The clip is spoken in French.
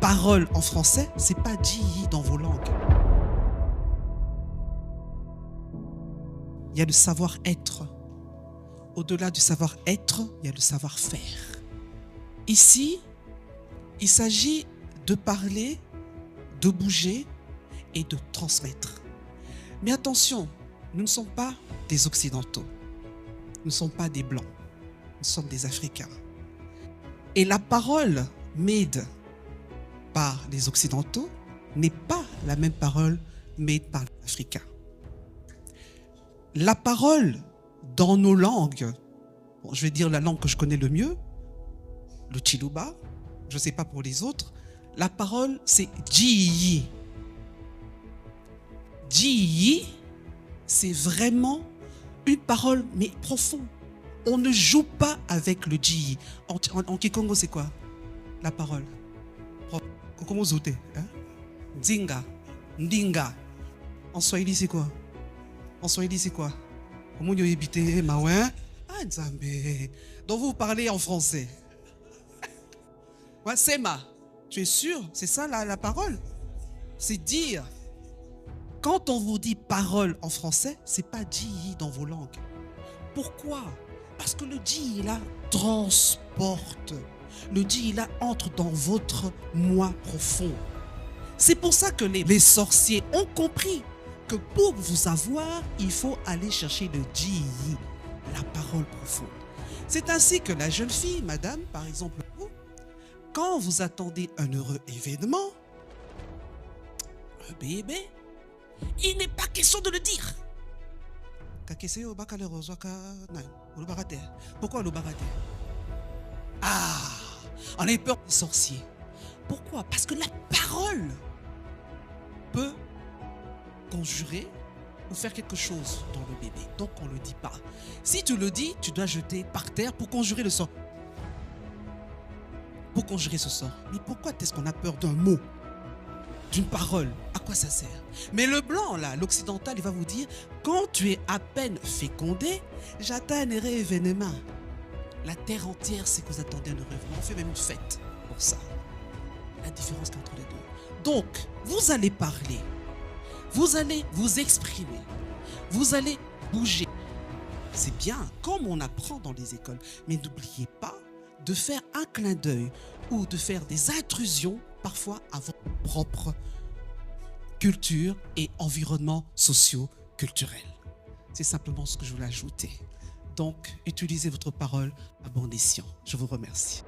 parole en français, c'est pas ji dans vos langues. Il y a le savoir-être. Au-delà du savoir-être, il y a le savoir-faire. Ici, il s'agit de parler, de bouger et de transmettre. Mais attention, nous ne sommes pas des Occidentaux. Nous ne sommes pas des Blancs. Nous sommes des Africains. Et la parole made par les Occidentaux n'est pas la même parole made par les Africains. La parole dans nos langues, bon, je vais dire la langue que je connais le mieux, le Chiluba, je ne sais pas pour les autres, la parole c'est Jiyi. Jiyi, c'est vraiment une parole mais profonde. On ne joue pas avec le Jiyi. En Kikongo, c'est quoi la parole? Comment zote? Dzinga, Ndinga. En Swahili, c'est quoi? En Swahili, c'est quoi? Comment vous habitez, Maouin? Ah, Nzambe. Donc vous parlez en français. Ouais, Sema. Tu es sûr? C'est ça la parole? C'est dire. Quand on vous dit parole en français, c'est pas Jiyi dans vos langues. Pourquoi? Parce que le Jiyi là transporte. Le Jiyi là entre dans votre moi profond. C'est pour ça que les sorciers ont compris que pour vous avoir, il faut aller chercher le Jiyi, la parole profonde. C'est ainsi que la jeune fille, madame, par exemple, vous, quand vous attendez un heureux événement, un bébé, il n'est pas question de le dire. Pourquoi le baraté? Ah, on a peur des sorciers. Pourquoi? Parce que la parole peut conjurer ou faire quelque chose dans le bébé. Donc on ne le dit pas. Si tu le dis, tu dois jeter par terre pour conjurer le sort. Pour conjurer ce sort. Mais pourquoi est-ce qu'on a peur d'un mot, d'une parole? À quoi ça sert? Mais le blanc, là, l'occidental, il va vous dire, quand tu es à peine fécondé, j'attends un heureux événement. La terre entière sait que vous attendez un heureux événement. On fait même une fête pour ça. La différence entre les deux. Donc, vous allez parler. Vous allez vous exprimer. Vous allez bouger. C'est bien, comme on apprend dans les écoles. Mais n'oubliez pas de faire un clin d'œil ou de faire des intrusions parfois à votre propre culture et environnement socio-culturel. C'est simplement ce que je voulais ajouter. Donc, utilisez votre parole à bon escient. Je vous remercie.